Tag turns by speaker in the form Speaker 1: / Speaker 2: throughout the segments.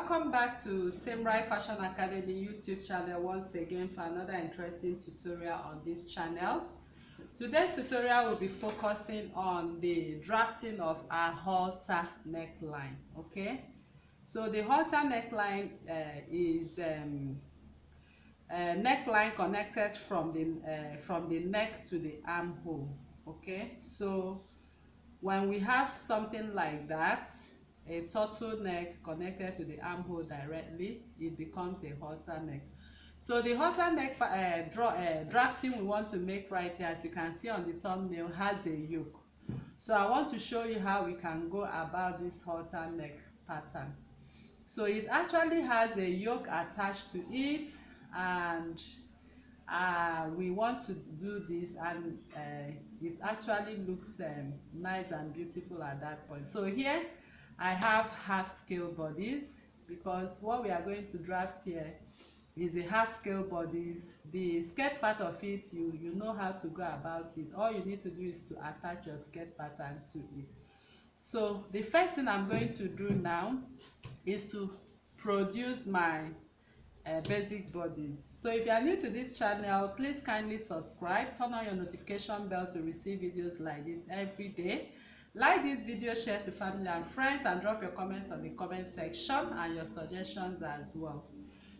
Speaker 1: Welcome back to Samurai Fashion Academy YouTube channel once again for another interesting tutorial on this channel. Today's tutorial will be focusing on the drafting of a halter neckline. Okay, so the halter neckline is a neckline connected from the neck to the armhole. Okay, so when we have something like that, a turtleneck connected to the armhole directly, it becomes a halter neck. So the halter neck drafting we want to make right here, as you can see on the thumbnail, has a yoke. So I want to show you how we can go about this halter neck pattern. So it actually has a yoke attached to it, and we want to do this, and it actually looks nice and beautiful at that point. So here I have half scale bodies, because what we are going to draft here is a half scale bodies. The skirt part of it, you know how to go about it. All you need to do is to attach your skirt pattern to it. So the first thing I'm going to do now is to produce my basic bodies. So if you are new to this channel, please kindly subscribe, turn on your notification bell to receive videos like this every day. Like this video, share to family and friends, and drop your comments on the comment section and your suggestions as well.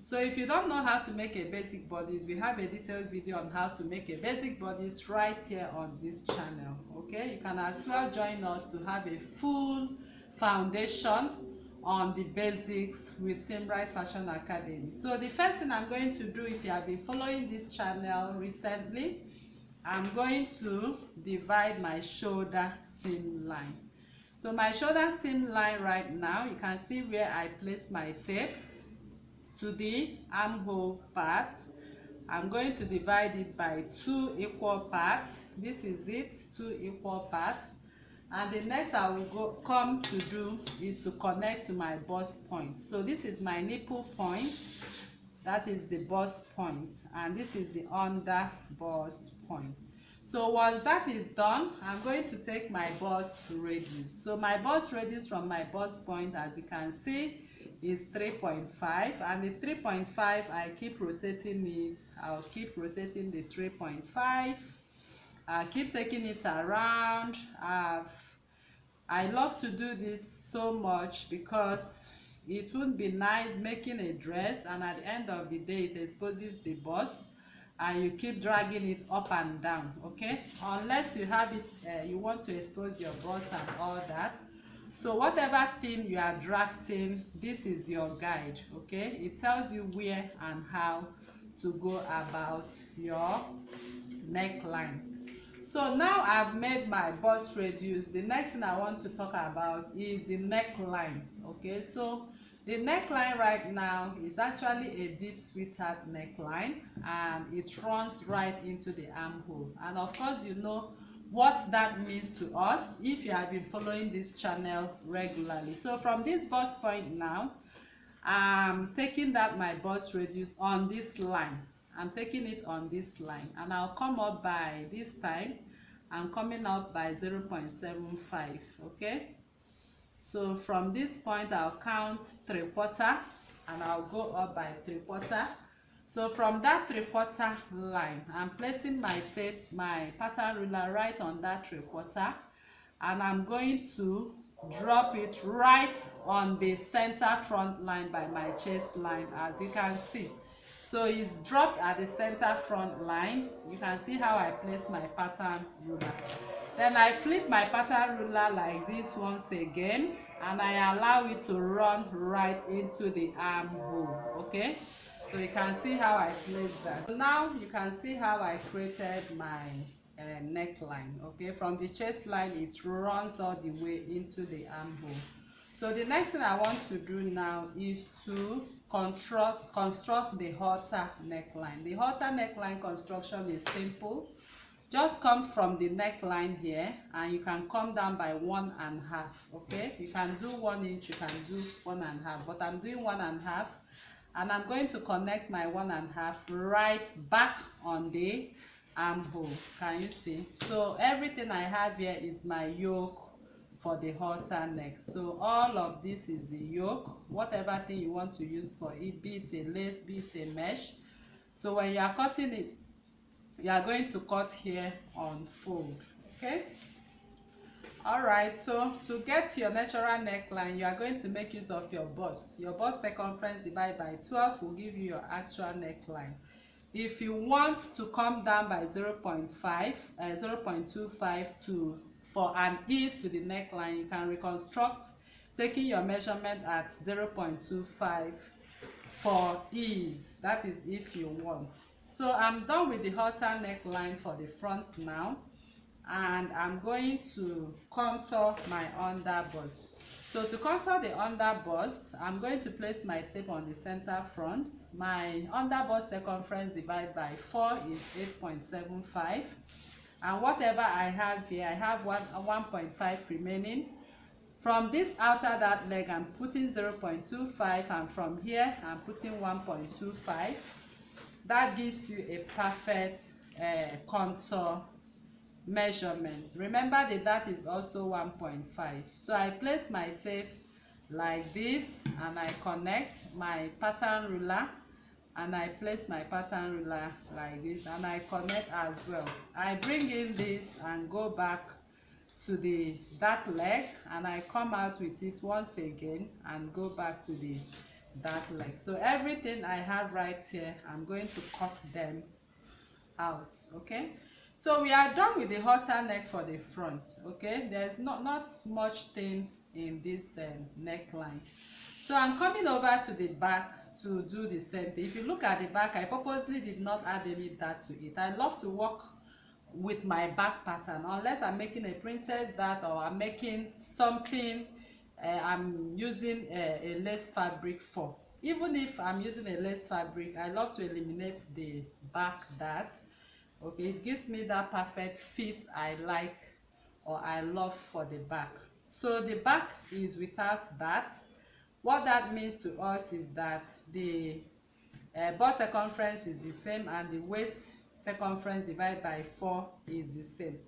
Speaker 1: So if you don't know how to make a basic bodies, we have a detailed video on how to make a basic bodies right here on this channel. Okay, you can as well join us to have a full foundation on the basics with Samurai Fashion Academy. So the first thing I'm going to do, if you have been following this channel recently, I'm going to divide my shoulder seam line. So my shoulder seam line right now, you can see where I place my tape to the armhole part. I'm going to divide it by 2 equal parts. This is it, 2 equal parts. And the next I will come to do is to connect to my bust point. So this is my nipple point, that is the bust point, and this is the under bust point. So once that is done, I'm going to take my bust radius. So my bust radius from my bust point, as you can see, is 3.5, and the 3.5, I keep rotating it. I'll keep rotating the 3.5. I'll keep taking it around. I love to do this so much because it would be nice making a dress, and at the end of the day it exposes the bust, and you keep dragging it up and down. Okay, unless you have it you want to expose your bust and all that. So whatever thing you are drafting, this is your guide. Okay, it tells you where and how to go about your neckline. So now I've made my bust radius. The next thing I want to talk about is the neckline. Okay, so the neckline right now is actually a deep sweetheart neckline, and it runs right into the armhole. And of course, you know what that means to us if you have been following this channel regularly. So from this bust point now, I'm taking that my bust radius on this line. I'm taking it on this line, and I'll come up by this time. I'm coming up by 0.75. Okay, so from this point I'll count 3/4, and I'll go up by 3/4. So from that 3/4 line, I'm placing my tape, my pattern ruler, right on that 3/4, and I'm going to drop it right on the center front line by my chest line, as you can see. So it's dropped at the center front line. You can see how I place my pattern ruler. Then I flip my pattern ruler like this once again, and I allow it to run right into the armhole. Okay, so you can see how I place that. Now you can see how I created my neckline. Okay, from the chest line it runs all the way into the armhole. So the next thing I want to do now is to construct the halter neckline. The halter neckline construction is simple. Just come from the neckline here, and you can come down by 1.5. Okay, you can do 1 inch, you can do 1.5, but I'm doing 1.5, and I'm going to connect my 1.5 right back on the armhole. Can you see? So everything I have here is my yoke for the halter neck. So all of this is the yoke, whatever thing you want to use for it, be it a lace, be it a mesh. So when you are cutting it, you are going to cut here on fold. Okay. All right, so to get your natural neckline, you are going to make use of your bust. Your bust circumference divided by 12 will give you your actual neckline. If you want to come down by 0.25 to for an ease to the neckline, you can reconstruct taking your measurement at 0.25 for ease. That is if you want. So I'm done with the halter neckline for the front now, and I'm going to contour my under bust. So to contour the under bust, I'm going to place my tape on the center front. My under bust circumference divided by 4 is 8.75, and whatever I have here, I have 1.5 remaining. From this outer that leg, I'm putting 0.25, and from here I'm putting 1.25. That gives you a perfect contour measurement. Remember that is also 1.5. So I place my tape like this, and I connect my pattern ruler, and I place my pattern ruler like this, and I connect as well. I bring in this and go back to that leg, and I come out with it once again and go back to that leg. So everything I have right here, I'm going to cut them out. Okay, so we are done with the halter neck for the front. Okay, there's not much thing in this neckline. So I'm coming over to the back to do the same thing. If you look at the back, I purposely did not add any dart to it. I love to work with my back pattern, unless I'm making a princess dart or I'm making something I'm using a lace fabric for. Even if I'm using a lace fabric, I love to eliminate the back dart. Okay, it gives me that perfect fit I like or I love for the back. So the back is without that. What that means to us is that the bust circumference is the same, and the waist circumference divided by 4 is the same.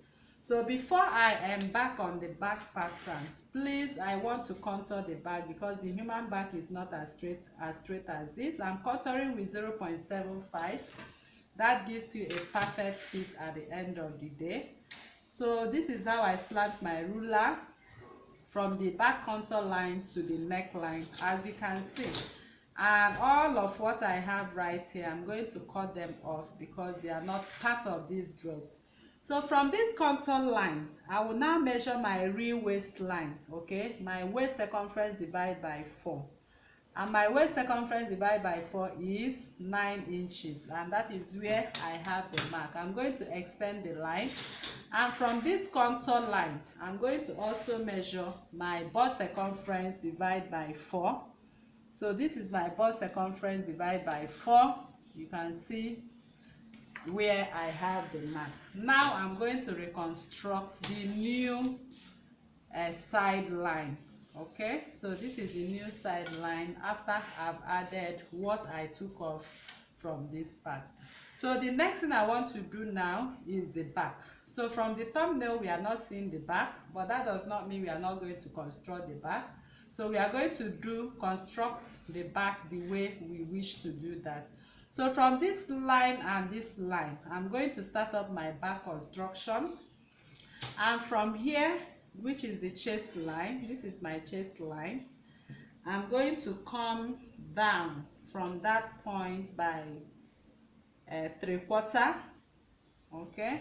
Speaker 1: So before I embark on the back pattern, please, I want to contour the back, because the human back is not as straight as this. I'm contouring with 0.75. That gives you a perfect fit at the end of the day. So this is how I slant my ruler from the back contour line to the neckline, as you can see. And all of what I have right here, I'm going to cut them off because they are not part of this dress. So from this contour line, I will now measure my real waistline. Okay, my waist circumference divided by 4, and my waist circumference divided by 4 is 9 inches, and that is where I have the mark. I'm going to extend the line, and from this contour line, I'm going to also measure my bust circumference divided by 4. So this is my bust circumference divided by 4. You can see where I have the mark. Now I'm going to reconstruct the new side line. Okay, so this is the new side line after I've added what I took off from this part. So the next thing I want to do now is the back. So from the thumbnail, we are not seeing the back, but that does not mean we are not going to construct the back. So we are going to construct the back the way we wish to do that. So from this line and this line, I'm going to start up my back construction. And from here, which is the chest line, this is my chest line, I'm going to come down from that point by 3/4. Okay,